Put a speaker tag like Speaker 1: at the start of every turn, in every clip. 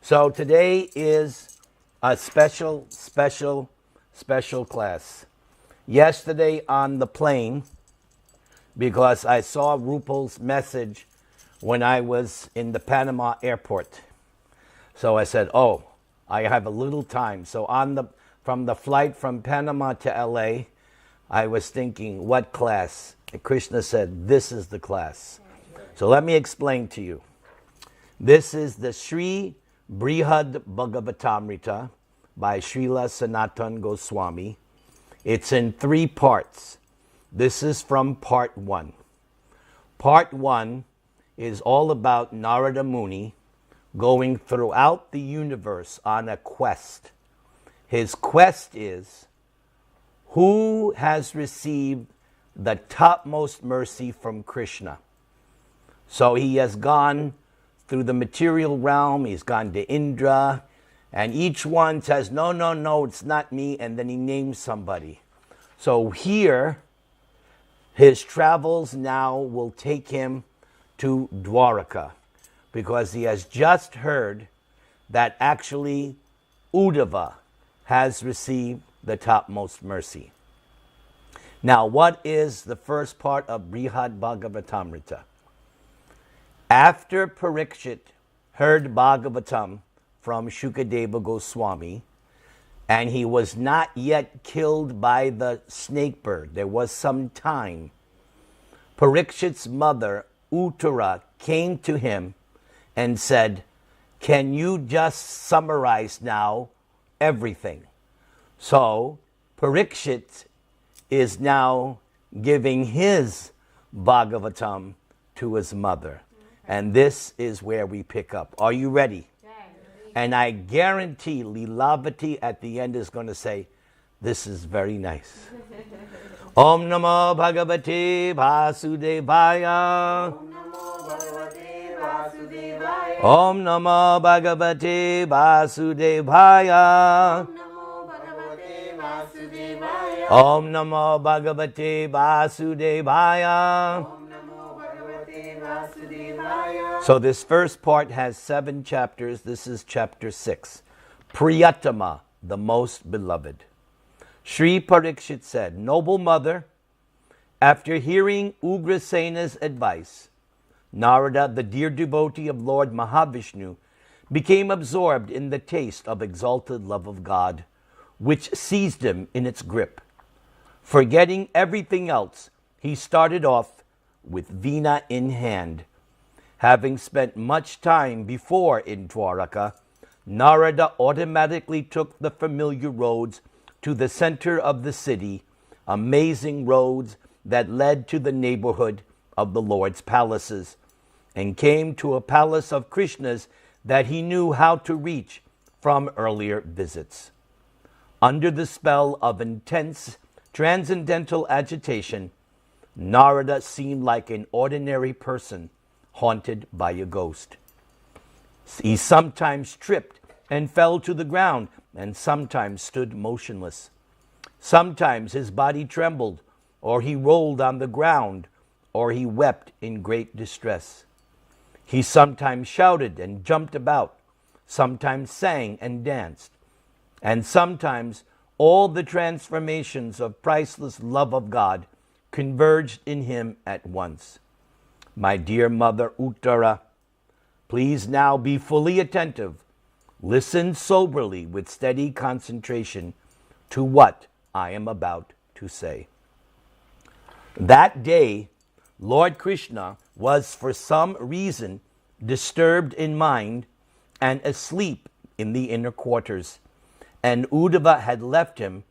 Speaker 1: So today is a special class. Yesterday on the plane, because I saw Rupal's message when I was in the Panama airport. So I said, oh, I have a little time. So from the flight from Panama to LA, I was thinking, what class? And Krishna said, this is the class. So let me explain to you. This is the Shree Brihad-Bhägavatämritam by Srila Sanatana Goswami. It's in 3 parts. This is from part 1. Part 1 is all about Narada Muni going throughout the universe on a quest. His quest is, who has received the topmost mercy from Krishna? So he has gone through the material realm, he's gone to Indra, and each one says, no, it's not me, and then he names somebody. So here, his travels now will take him to Dwaraka, because he has just heard that actually Uddhava has received the topmost mercy. Now, what is the first part of Brihad-Bhägavatämritam? After Parikshit heard Bhagavatam from Shukadeva Goswami, and he was not yet killed by the snake bird, there was some time, Parikshit's mother, Uttara, came to him and said, can you just summarize now everything? So Parikshit is now giving his Bhagavatam to his mother. And this is where we pick up. Are you ready? And I guarantee Leelavati at the end is going to say, this is very nice. Om Namo Bhagavate Vasudevaya. Om Namo Bhagavate Vasudevaya. Om Namo Bhagavate Vasudevaya. So this first part has 7 chapters. This is chapter 6. Priyatama, the most beloved. Sri Parikshit said, noble mother, after hearing Ugrasena's advice, Narada, the dear devotee of Lord Mahavishnu, became absorbed in the taste of exalted love of God, which seized him in its grip. Forgetting everything else, he started off with Veena in hand. Having spent much time before in Dwaraka, Narada automatically took the familiar roads to the center of the city, amazing roads that led to the neighborhood of the Lord's palaces, and came to a palace of Krishna's that he knew how to reach from earlier visits. Under the spell of intense transcendental agitation, Narada seemed like an ordinary person haunted by a ghost. He sometimes tripped and fell to the ground, and sometimes stood motionless. Sometimes his body trembled, or he rolled on the ground, or he wept in great distress. He sometimes shouted and jumped about, sometimes sang and danced, and sometimes all the transformations of priceless love of God converged in him at once. My dear mother Uttara, please now be fully attentive. Listen soberly with steady concentration to what I am about to say. That day, Lord Krishna was for some reason disturbed in mind and asleep in the inner quarters, and Uddhava had left him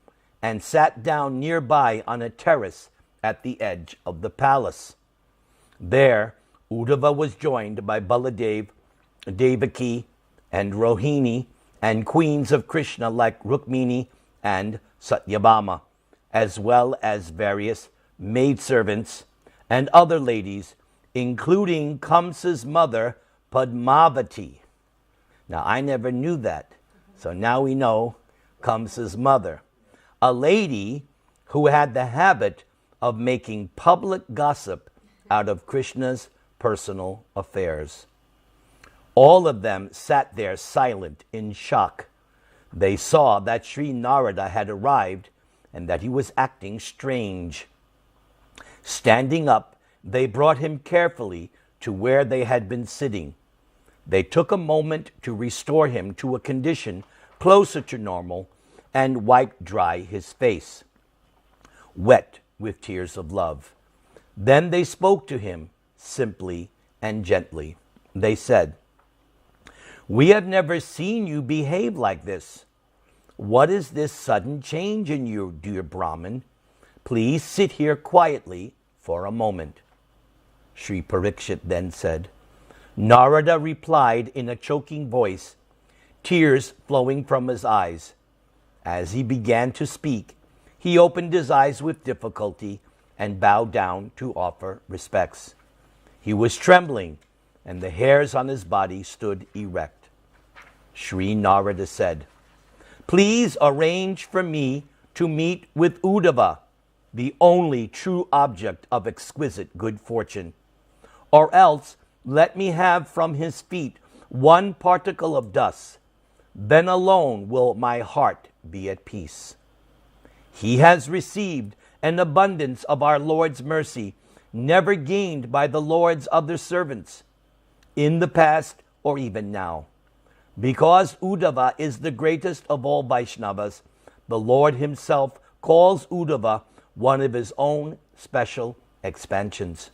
Speaker 1: and sat down nearby on a terrace at the edge of the palace. There, Uddhava was joined by Baladev, Devaki, and Rohini, and queens of Krishna like Rukmini and Satyabhama, as well as various maidservants and other ladies, including Kamsa's mother, Padmavati. Now, I never knew that, so now we know Kamsa's mother, a lady who had the habit of making public gossip out of Krishna's personal affairs. All of them sat there silent in shock. They saw that Sri Narada had arrived and that he was acting strange. Standing up, they brought him carefully to where they had been sitting. They took a moment to restore him to a condition closer to normal and wiped dry his face, wet with tears of love. Then they spoke to him simply and gently. They said, "We have never seen you behave like this. What is this sudden change in you, dear Brahmin? Please sit here quietly for a moment." Sri Parikshit then said. Narada replied in a choking voice, tears flowing from his eyes. As he began to speak, he opened his eyes with difficulty and bowed down to offer respects. He was trembling, and the hairs on his body stood erect. Sri Narada said, "Please arrange for me to meet with Uddhava, the only true object of exquisite good fortune. Or else let me have from his feet one particle of dust. Then alone will my heart be at peace. He has received an abundance of our Lord's mercy, never gained by the Lord's other servants, in the past or even now. Because Uddhava is the greatest of all Vaishnavas, the Lord himself calls Uddhava one of his own special expansions.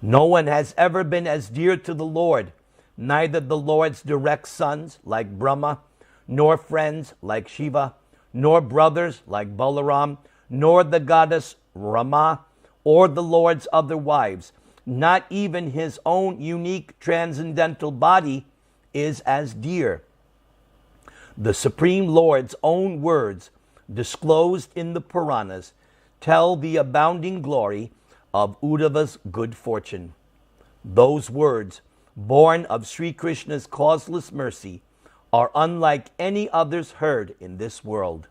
Speaker 1: No one has ever been as dear to the Lord, neither the Lord's direct sons like Brahma, nor friends like Shiva, nor brothers like Balaram, nor the goddess Rama, or the Lord's other wives. Not even his own unique transcendental body is as dear. The Supreme Lord's own words, disclosed in the Puranas, tell the abounding glory of Uddhava's good fortune. Those words, born of Sri Krishna's causeless mercy, are unlike any others heard in this world.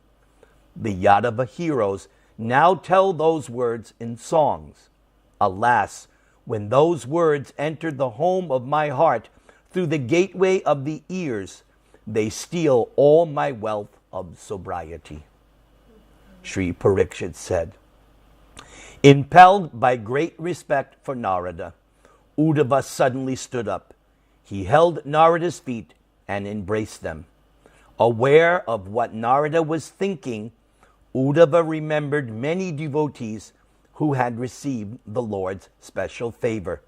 Speaker 1: The Yadava heroes now tell those words in songs. Alas, when those words enter the home of my heart through the gateway of the ears, they steal all my wealth of sobriety." Sri Parikshit said. Impelled by great respect for Narada, Uddhava suddenly stood up. He held Narada's feet and embraced them. Aware of what Narada was thinking, Uddhava remembered many devotees who had received the Lord's special favor.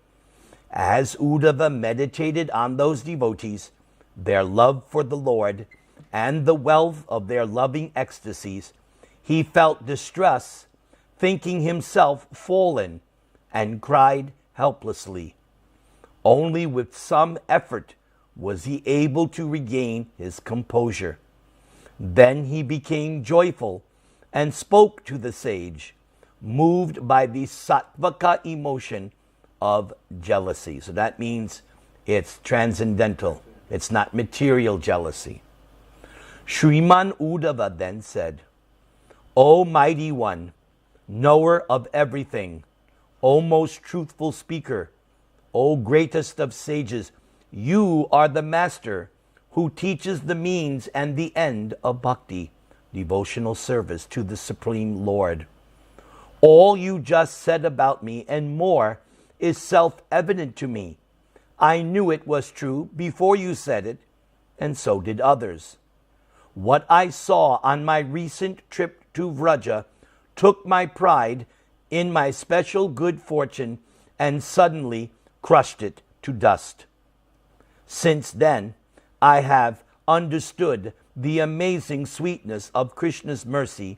Speaker 1: As Uddhava meditated on those devotees, their love for the Lord, and the wealth of their loving ecstasies, he felt distress, thinking himself fallen, and cried helplessly. Only with some effort was he able to regain his composure. Then he became joyful and spoke to the sage, moved by the sattvika emotion of jealousy. So that means it's transcendental. It's not material jealousy. Shriman Uddhava then said, "O mighty one, knower of everything, O most truthful speaker, O greatest of sages, you are the master who teaches the means and the end of bhakti, devotional service to the Supreme Lord. All you just said about me and more is self-evident to me. I knew it was true before you said it, and so did others. What I saw on my recent trip to Vraja took my pride in my special good fortune and suddenly crushed it to dust. Since then, I have understood the amazing sweetness of Krishna's mercy,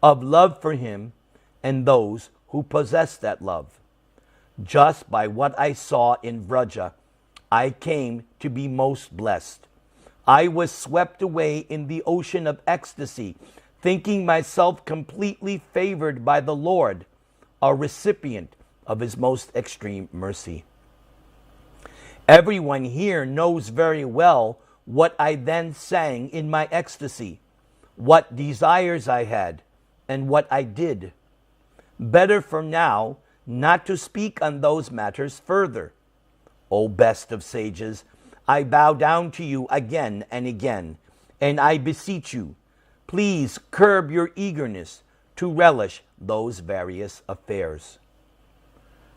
Speaker 1: of love for him and those who possess that love. Just by what I saw in Vraja, I came to be most blessed. I was swept away in the ocean of ecstasy, thinking myself completely favored by the Lord, a recipient of his most extreme mercy. Everyone here knows very well what I then sang in my ecstasy, what desires I had, and what I did. Better for now not to speak on those matters further. O best of sages, I bow down to you again and again, and I beseech you, please curb your eagerness to relish those various affairs.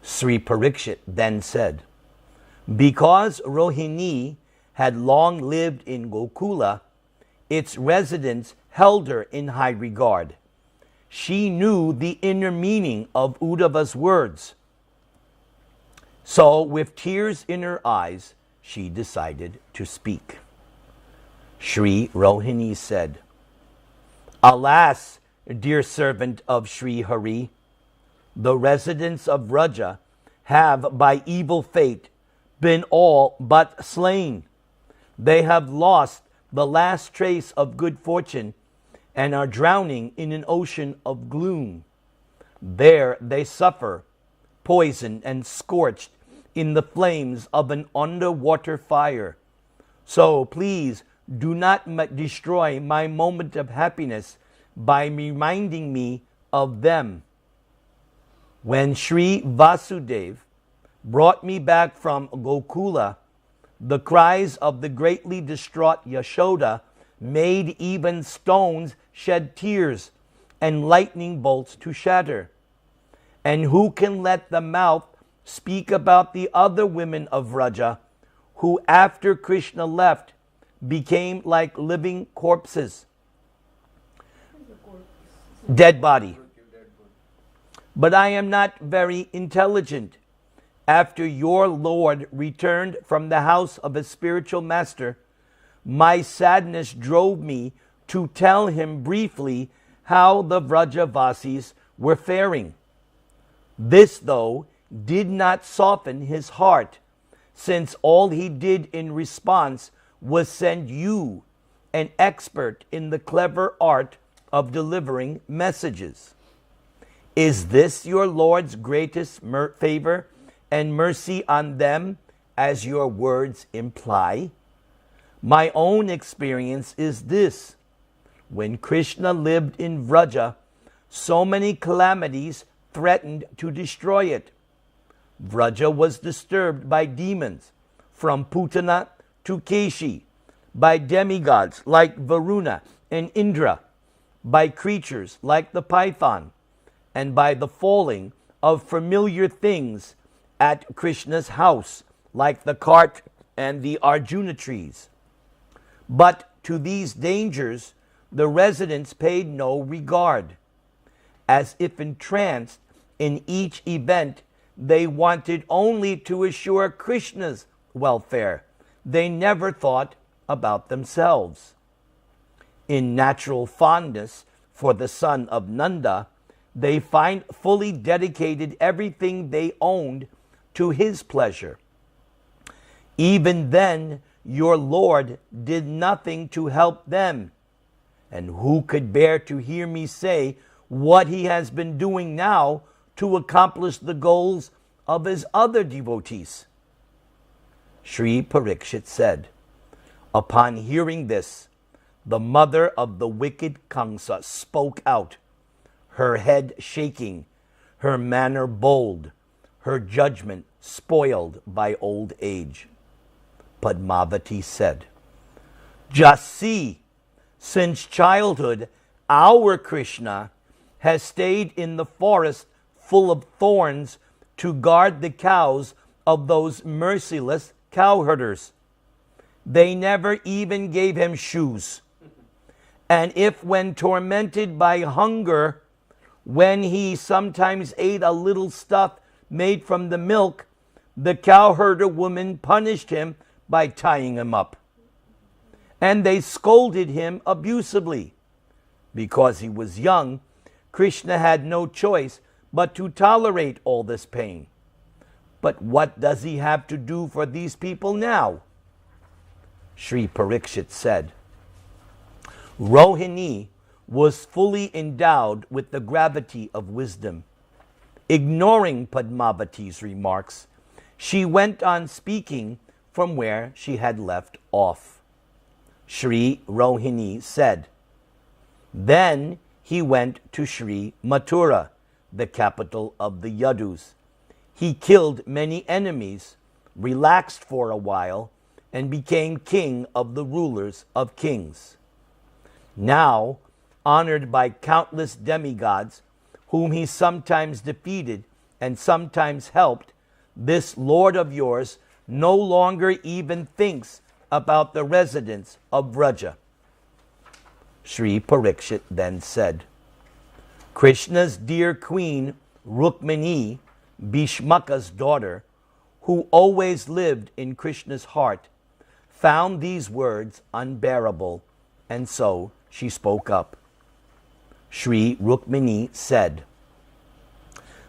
Speaker 1: Sri Parikshit then said, because Rohini had long lived in Gokula, its residents held her in high regard. She knew the inner meaning of Uddhava's words. So, with tears in her eyes, she decided to speak. Sri Rohini said, alas, dear servant of Sri Hari, the residents of Vraja have by evil fate been all but slain. They have lost the last trace of good fortune and are drowning in an ocean of gloom. There they suffer, poisoned and scorched in the flames of an underwater fire. So please do not destroy my moment of happiness by reminding me of them. When Sri Vasudev brought me back from Gokula, the cries of the greatly distraught Yashoda made even stones shed tears and lightning bolts to shatter. And who can let the mouth speak about the other women of Vraja, who after Krishna left became like living corpses? Dead body. But I am not very intelligent. After your Lord returned from the house of his spiritual master, my sadness drove me to tell him briefly how the Vrajavasis were faring. This, though, did not soften his heart, since all he did in response was send you, an expert in the clever art of delivering messages. Is this your Lord's greatest favor and mercy on them, as your words imply? My own experience is this. When Krishna lived in Vraja, so many calamities threatened to destroy it. Vraja was disturbed by demons, from Putana to Keshi, by demigods like Varuna and Indra, by creatures like the python, and by the falling of familiar things at Krishna's house, like the cart and the Arjuna trees. But to these dangers, the residents paid no regard. As if entranced in each event, they wanted only to assure Krishna's welfare. They never thought about themselves. In natural fondness for the son of Nanda, they fully dedicated everything they owned to his pleasure. Even then, your Lord did nothing to help them. And who could bear to hear me say what he has been doing now to accomplish the goals of his other devotees? Sri Parikshit said, upon hearing this, the mother of the wicked Kamsa spoke out, her head shaking, her manner bold, her judgment spoiled by old age. Padmavati said, just see, since childhood, our Krishna has stayed in the forest full of thorns to guard the cows of those merciless cowherders. They never even gave him shoes. And if when tormented by hunger, when he sometimes ate a little stuff made from the milk, the cowherder woman punished him by tying him up. And they scolded him abusively. Because he was young, Krishna had no choice but to tolerate all this pain. But what does he have to do for these people now? Sri Parikshit said, Rohini was fully endowed with the gravity of wisdom. Ignoring Padmavati's remarks, she went on speaking from where she had left off. Sri Rohini said, then he went to Sri Mathura, the capital of the Yadus. He killed many enemies, relaxed for a while, and became king of the rulers of kings. Now, honored by countless demigods, whom he sometimes defeated and sometimes helped, this Lord of yours no longer even thinks about the residents of Vraja. Sri Parikshit then said, Krishna's dear queen Rukmini, Bhishmaka's daughter, who always lived in Krishna's heart, found these words unbearable, and so she spoke up. Sri Rukmini said,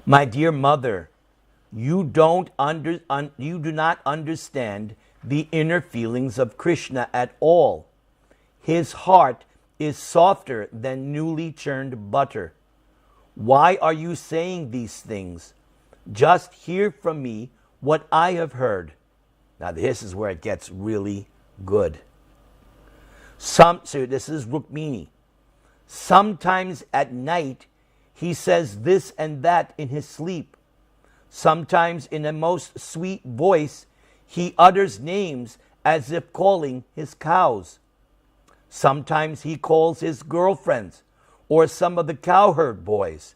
Speaker 1: My dear mother, you do not understand the inner feelings of Krishna at all. His heart is softer than newly churned butter. Why are you saying these things? Just hear from me what I have heard. Now this is where it gets really good. So this is Rukmini. Sometimes at night he says this and that in his sleep. Sometimes in a most sweet voice he utters names as if calling his cows. Sometimes he calls his girlfriends or some of the cowherd boys.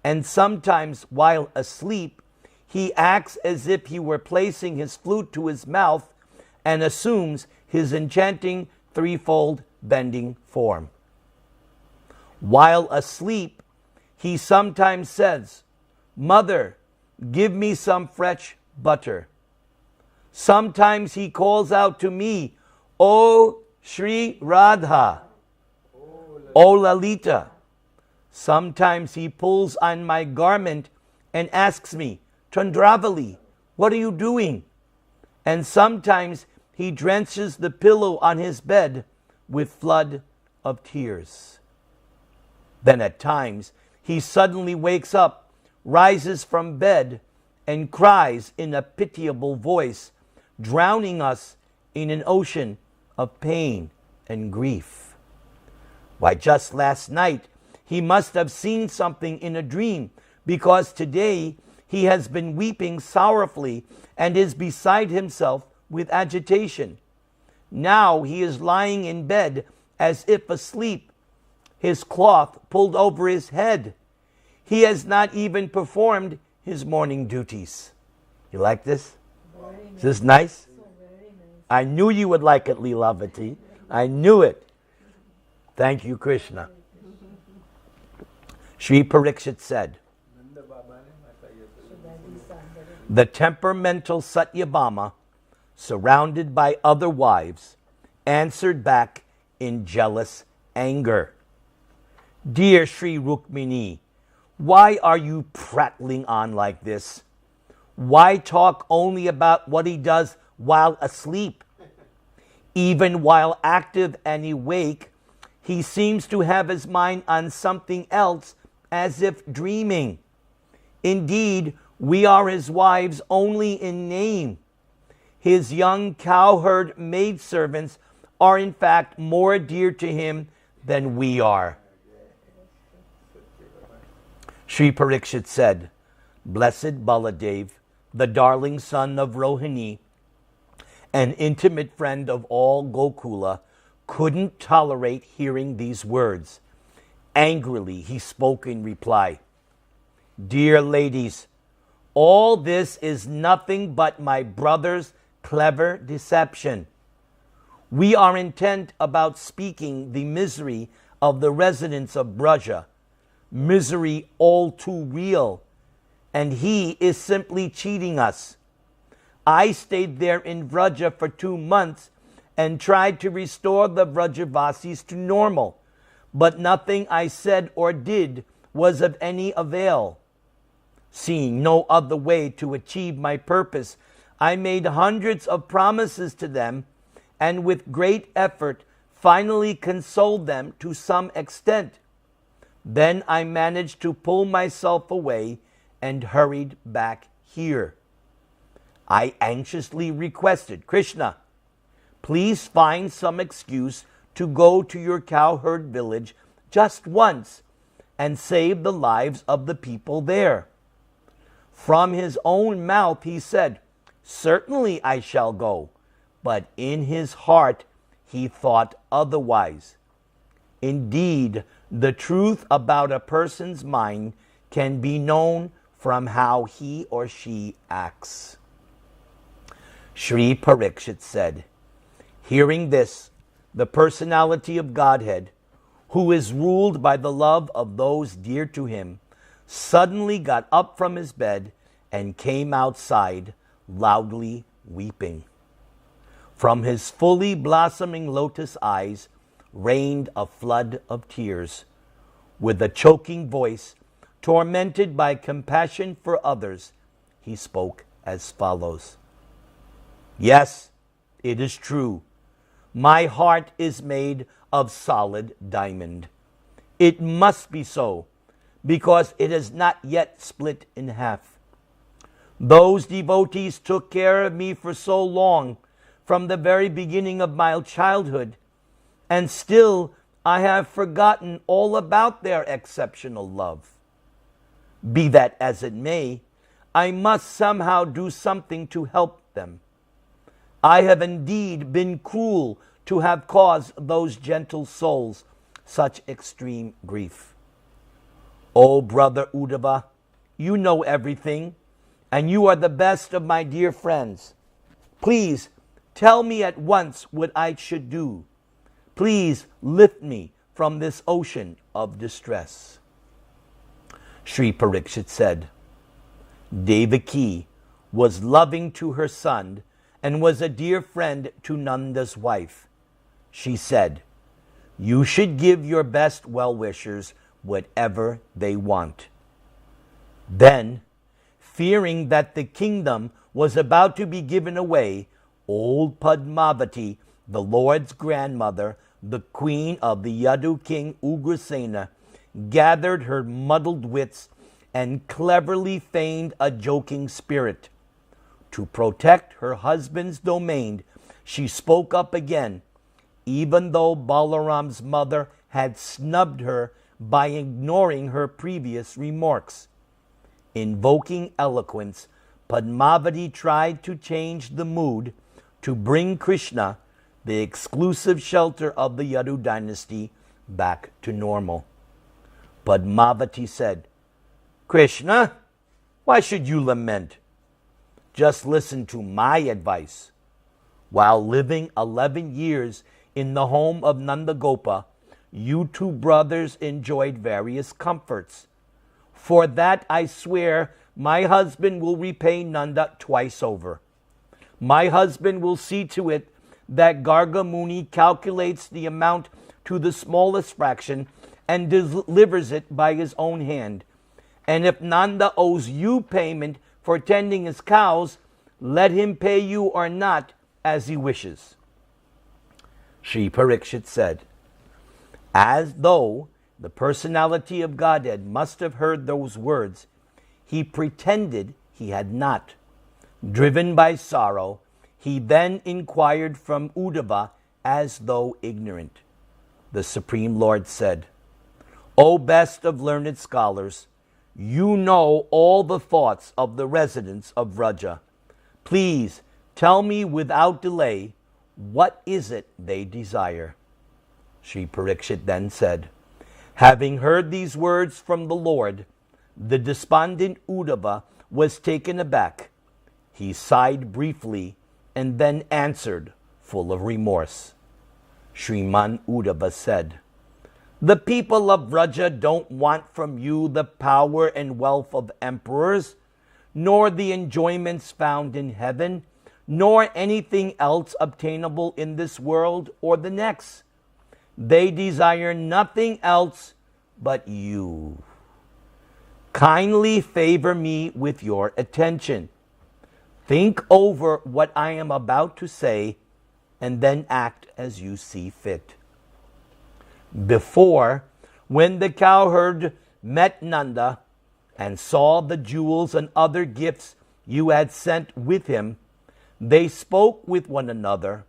Speaker 1: And sometimes while asleep he acts as if he were placing his flute to his mouth and assumes his enchanting threefold bending form. While asleep, he sometimes says, Mother, give me some fresh butter. Sometimes he calls out to me, O Sri Radha, O Lalita. Sometimes he pulls on my garment and asks me, Chandravali, what are you doing? And sometimes he drenches the pillow on his bed with flood of tears. Then at times he suddenly wakes up, rises from bed, and cries in a pitiable voice, drowning us in an ocean of pain and grief. Why, just last night he must have seen something in a dream, because today he has been weeping sorrowfully and is beside himself with agitation. Now he is lying in bed as if asleep, his cloth pulled over his head. He has not even performed his morning duties. You like this? Is this nice? I knew you would like it, Leelavati. I knew it. Thank you, Krishna. Sri Parikshit said, the temperamental Satyabhama, surrounded by other wives, answered back in jealous anger. Dear Sri Rukmini, why are you prattling on like this? Why talk only about what he does while asleep? Even while active and awake, he seems to have his mind on something else, as if dreaming. Indeed, we are his wives only in name. His young cowherd maidservants are in fact more dear to him than we are. Sri Parikshit said, Blessed Baladev, the darling son of Rohini, an intimate friend of all Gokula, couldn't tolerate hearing these words. Angrily, he spoke in reply, Dear ladies, all this is nothing but my brother's clever deception. We are intent about speaking the misery of the residents of Vraja, misery all too real, and he is simply cheating us. I stayed there in Vraja for 2 months and tried to restore the Vrajavasis to normal, but nothing I said or did was of any avail. Seeing no other way to achieve my purpose, I made hundreds of promises to them, and with great effort finally consoled them to some extent. Then I managed to pull myself away and hurried back here. I anxiously requested, Krishna, please find some excuse to go to your cowherd village just once and save the lives of the people there. From his own mouth he said, Certainly I shall go, but in his heart he thought otherwise. Indeed, the truth about a person's mind can be known from how he or she acts. Shree Parikshit said, hearing this, the personality of Godhead, who is ruled by the love of those dear to him, suddenly got up from his bed and came outside, loudly weeping. From his fully blossoming lotus eyes rained a flood of tears. With a choking voice, tormented by compassion for others, he spoke as follows. Yes, it is true. My heart is made of solid diamond. It must be so, because it has not yet split in half. Those devotees took care of me for so long, from the very beginning of my childhood, and still I have forgotten all about their exceptional love. Be that as it may, I must somehow do something to help them. I have indeed been cruel to have caused those gentle souls such extreme grief. O brother Uddhava, you know everything, and you are the best of my dear friends. Please tell me at once what I should do. Please lift me from this ocean of distress. Shree Parikshit said, Devaki was loving to her son and was a dear friend to Nanda's wife. She said, you should give your best well-wishers whatever they want. Then, fearing that the kingdom was about to be given away, old Padmavati, the Lord's grandmother, the queen of the Yadu king Ugrasena, gathered her muddled wits and cleverly feigned a joking spirit. To protect her husband's domain, she spoke up again, even though Balaram's mother had snubbed her by ignoring her previous remarks. Invoking eloquence, Padmavati tried to change the mood to bring Krishna, the exclusive shelter of the Yadu dynasty, back to normal. Padmavati said, Krishna, why should you lament? Just listen to my advice. While living 11 years in the home of Nandagopa, you two brothers enjoyed various comforts. For that I swear my husband will repay Nanda twice over. My husband will see to it that Garga Muni calculates the amount to the smallest fraction and delivers it by his own hand. And if Nanda owes you payment for tending his cows, let him pay you or not as he wishes. Shree Parikshit said, as though the personality of Godhead must have heard those words, he pretended he had not. Driven by sorrow, he then inquired from Uddhava as though ignorant. The Supreme Lord said, O best of learned scholars, you know all the thoughts of the residents of Vraja. Please tell me without delay, what is it they desire? Shree Parikshit then said, having heard these words from the Lord, the despondent Uddhava was taken aback. He sighed briefly and then answered, full of remorse. Shriman Uddhava said, the people of Vraja don't want from you the power and wealth of emperors, nor the enjoyments found in heaven, nor anything else obtainable in this world or the next. They desire nothing else but you. Kindly favor me with your attention. Think over what I am about to say, and then act as you see fit. Before, when the cowherd met Nanda and saw the jewels and other gifts you had sent with him, they spoke with one another,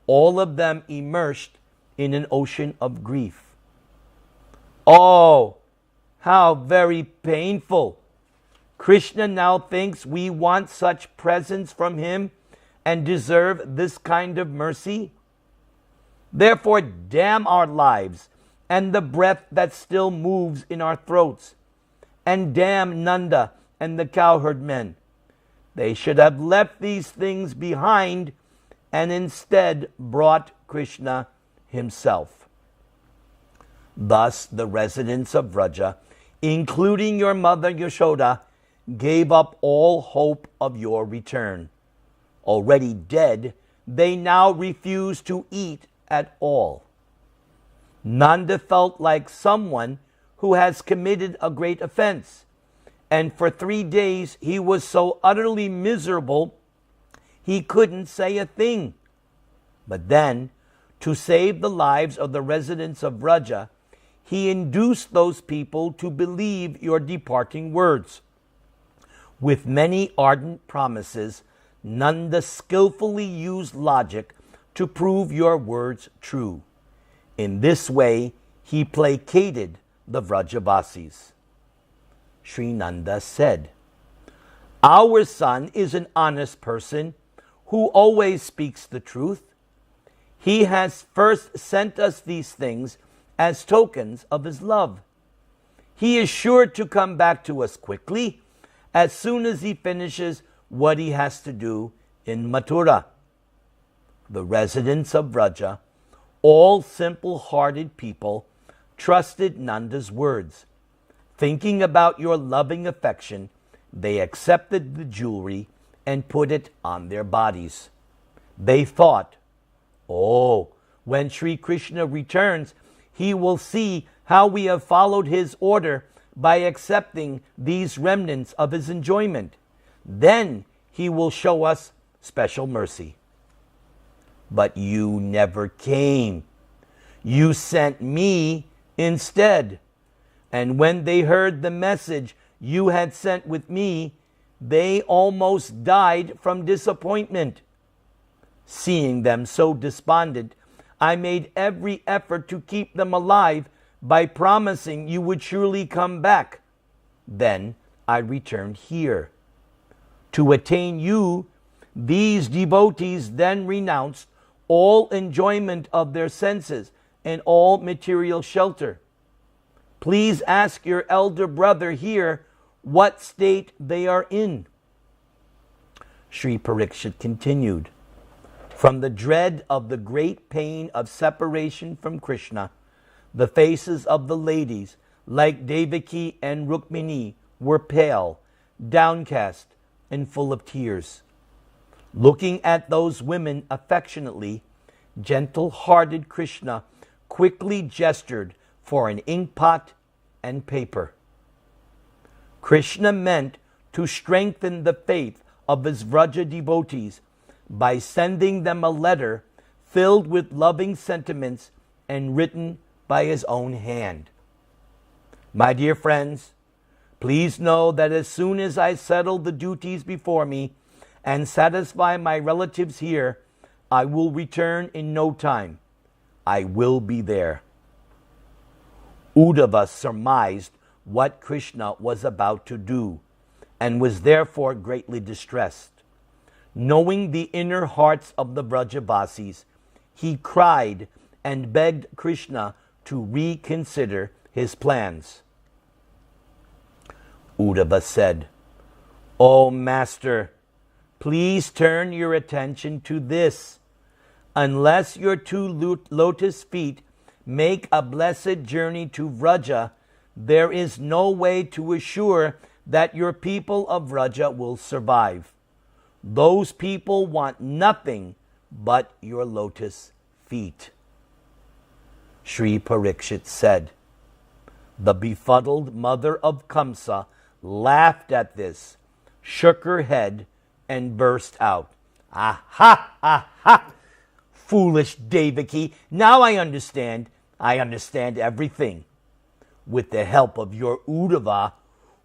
Speaker 1: all of them immersed in an ocean of grief. Oh, how very painful! Krishna now thinks we want such presents from him and deserve this kind of mercy? Therefore damn our lives and the breath that still moves in our throats, and damn Nanda and the cowherd men. They should have left these things behind and instead brought Krishna himself. Thus the residents of Vraja, including your mother Yashoda, gave up all hope of your return. Already dead, they now refuse to eat at all. Nanda felt like someone who has committed a great offense, and for 3 days he was so utterly miserable he couldn't say a thing. But then, to save the lives of the residents of Vraja, he induced those people to believe your departing words. With many ardent promises, Nanda skillfully used logic to prove your words true. In this way, he placated the Vrajavasis. Sri Nanda said, "Our son is an honest person who always speaks the truth. He has first sent us these things as tokens of his love. He is sure to come back to us quickly as soon as he finishes what he has to do in Mathura." The residents of Vraja, all simple-hearted people, trusted Nanda's words. Thinking about your loving affection, they accepted the jewelry and put it on their bodies. They thought, "Oh, when Sri Krishna returns, he will see how we have followed his order by accepting these remnants of his enjoyment. Then he will show us special mercy." But you never came. You sent me instead. And when they heard the message you had sent with me, they almost died from disappointment. Seeing them so despondent, I made every effort to keep them alive by promising you would surely come back. Then I returned here. To attain you, these devotees then renounced all enjoyment of their senses and all material shelter. Please ask your elder brother here what state they are in. Sri Parikshit continued, "From the dread of the great pain of separation from Krishna, the faces of the ladies, like Devaki and Rukmini, were pale, downcast, and full of tears. Looking at those women affectionately, gentle-hearted Krishna quickly gestured for an inkpot and paper. Krishna meant to strengthen the faith of his Vraja devotees by sending them a letter filled with loving sentiments and written by his own hand. My dear friends, please know that as soon as I settle the duties before me and satisfy my relatives here, I will return in no time. I will be there." Uddhava surmised what Krishna was about to do and was therefore greatly distressed. Knowing the inner hearts of the Vrajavasis, he cried and begged Krishna to reconsider his plans. Uddhava said, "O Master, please turn your attention to this. Unless your two lotus feet make a blessed journey to Vraja, there is no way to assure that your people of Vraja will survive. Those people want nothing but your lotus feet." Sri Parikshit said. The befuddled mother of Kamsa laughed at this, shook her head, and burst out, "Aha! Aha! Foolish Devaki, now I understand. I understand everything. With the help of your Uddhava,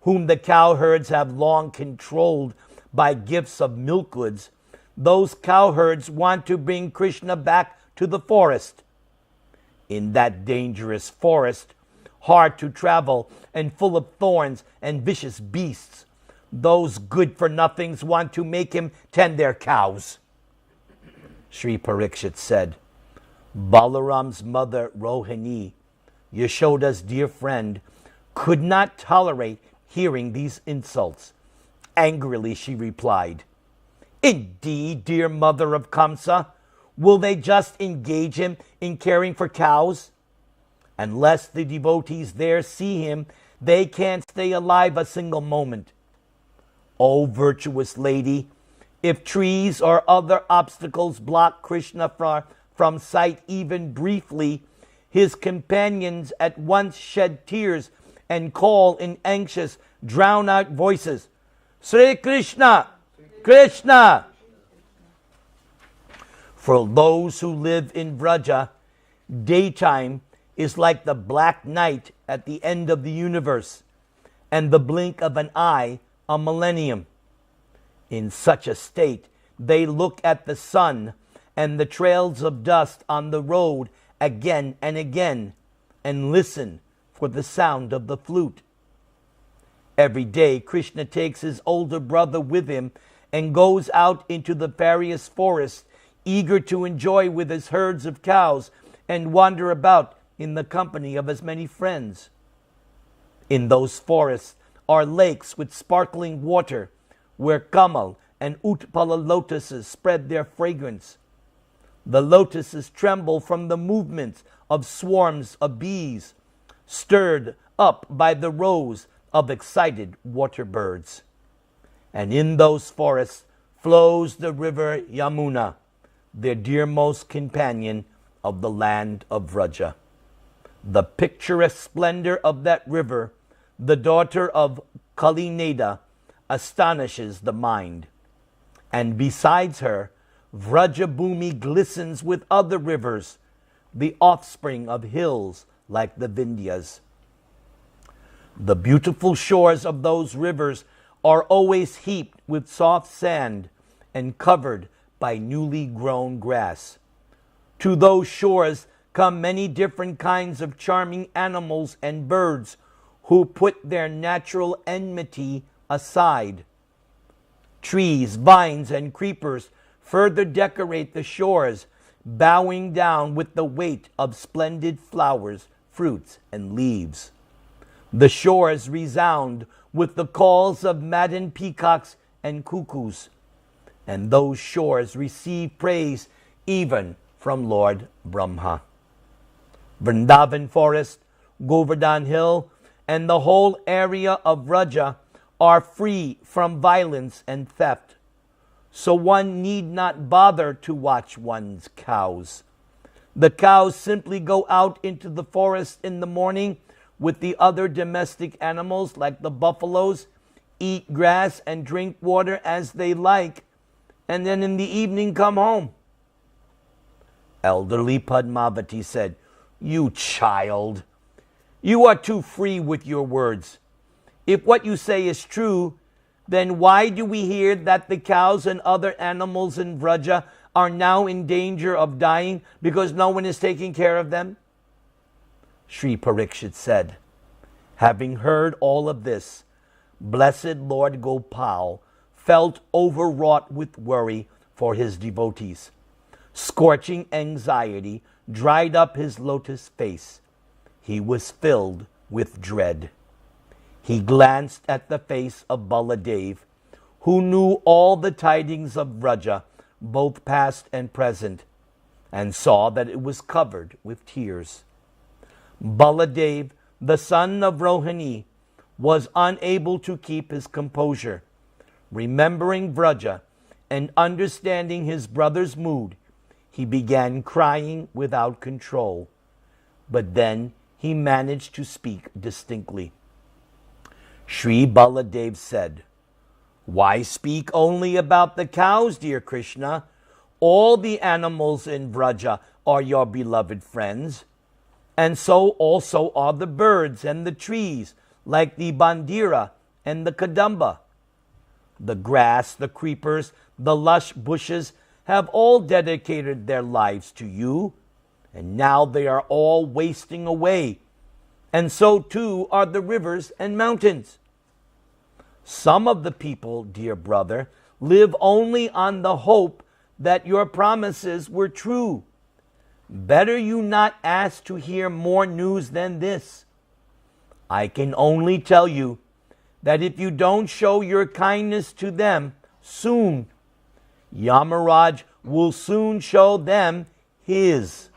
Speaker 1: whom the cowherds have long controlled by gifts of milk goods, those cowherds want to bring Krishna back to the forest. In that dangerous forest, hard to travel and full of thorns and vicious beasts, those good-for-nothings want to make him tend their cows. Sri Parikshit said, Balaram's mother Rohini, Yashoda's dear friend, could not tolerate hearing these insults. Angrily she replied, Indeed, dear mother of Kamsa, will they just engage him in caring for cows? Unless the devotees there see him, they can't stay alive a single moment. O virtuous lady, if trees or other obstacles block Krishna from sight even briefly, his companions at once shed tears and call in anxious, drown-out voices, Sri Krishna! Krishna! For those who live in Vraja, daytime is like the black night at the end of the universe, and the blink of an eye a millennium. In such a state, they look at the sun and the trails of dust on the road again and again, and listen for the sound of the flute. Every day, Krishna takes his older brother with him and goes out into the various forests, eager to enjoy with his herds of cows and wander about in the company of his many friends. In those forests are lakes with sparkling water, where Kamal and Utpala lotuses spread their fragrance. The lotuses tremble from the movements of swarms of bees, stirred up by the rows of excited water birds. And in those forests flows the river Yamuna, their dearmost companion of the land of Vraja. The picturesque splendor of that river, the daughter of Kalineda, astonishes the mind. And besides her, Vrajabhumi glistens with other rivers, the offspring of hills like the Vindhyas. The beautiful shores of those rivers are always heaped with soft sand and covered by newly grown grass. To those shores come many different kinds of charming animals and birds who put their natural enmity aside. Trees, vines, and creepers further decorate the shores, bowing down with the weight of splendid flowers, fruits, and leaves. The shores resound with the calls of maddened peacocks and cuckoos, and those shores receive praise even from Lord Brahma. Vrindavan Forest, Govardhan Hill, and the whole area of Vraja are free from violence and theft, so one need not bother to watch one's cows. The cows simply go out into the forest in the morning with the other domestic animals like the buffaloes, eat grass and drink water as they like, and then in the evening come home. Elderly Padmavati said, You child, you are too free with your words. If what you say is true, then why do we hear that the cows and other animals in Vraja are now in danger of dying because no one is taking care of them? Sri Parikshit said, Having heard all of this, blessed Lord Gopal felt overwrought with worry for his devotees. Scorching anxiety dried up his lotus face. He was filled with dread. He glanced at the face of Baladev, who knew all the tidings of Vraja, both past and present, and saw that it was covered with tears. Baladev, the son of Rohini, was unable to keep his composure. Remembering Vraja and understanding his brother's mood, he began crying without control. But then he managed to speak distinctly. Sri Baladev said, Why speak only about the cows, dear Krishna? All the animals in Vraja are your beloved friends, and so also are the birds and the trees, like the bandira and the kadamba. The grass, the creepers, the lush bushes have all dedicated their lives to you, and now they are all wasting away, and so too are the rivers and mountains. Some of the people, dear brother, live only on the hope that your promises were true. Better you not ask to hear more news than this. I can only tell you that if you don't show your kindness to them soon, Yamaraj will soon show them his.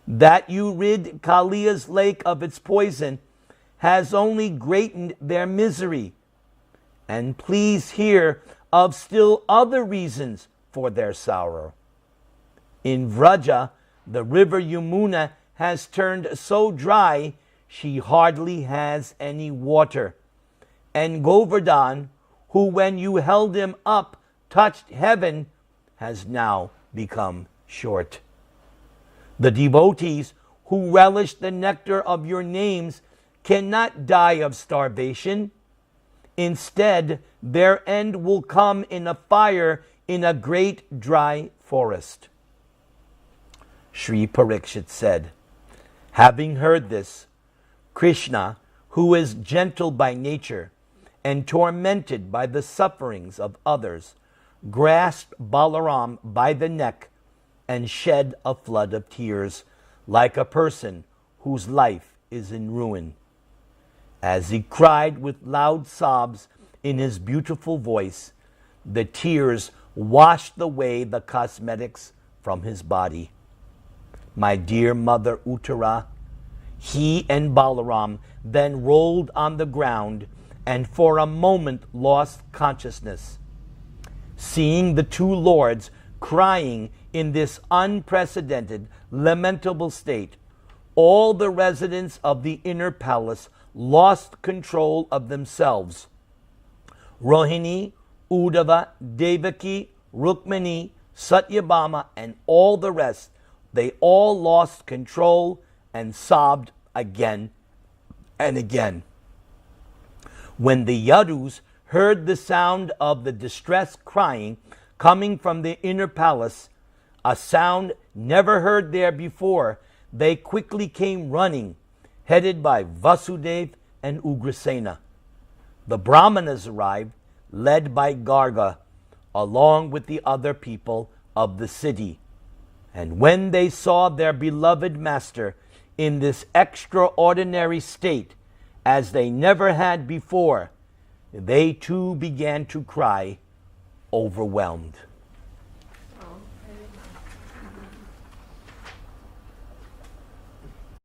Speaker 1: That you rid Kaliya's lake of its poison has only greatened their misery. And please hear of still other reasons for their sorrow. In Vraja, the river Yamuna has turned so dry she hardly has any water. And Govardhan, who when you held him up touched heaven, has now become short. The devotees who relish the nectar of your names cannot die of starvation. Instead, their end will come in a fire in a great dry forest. Shree Parikshit said, having heard this, Krishna, who is gentle by nature and tormented by the sufferings of others, grasped Balaram by the neck and shed a flood of tears, like a person whose life is in ruin. As he cried with loud sobs in his beautiful voice, the tears washed away the cosmetics from his body. My dear mother Uttara, he and Balaram then rolled on the ground and for a moment lost consciousness. Seeing the two lords crying in this unprecedented, lamentable state, all the residents of the inner palace lost control of themselves. Rohini, Uddhava, Devaki, Rukmini, Satyabhama, and all the rest, they all lost control and sobbed again and again. When the Yadus heard the sound of the distressed crying coming from the inner palace, a sound never heard there before, they quickly came running, headed by Vasudev and Ugrasena. The Brahmanas arrived, led by Garga, along with the other people of the city. And when they saw their beloved master in this extraordinary state, as they never had before, they too began to cry, overwhelmed.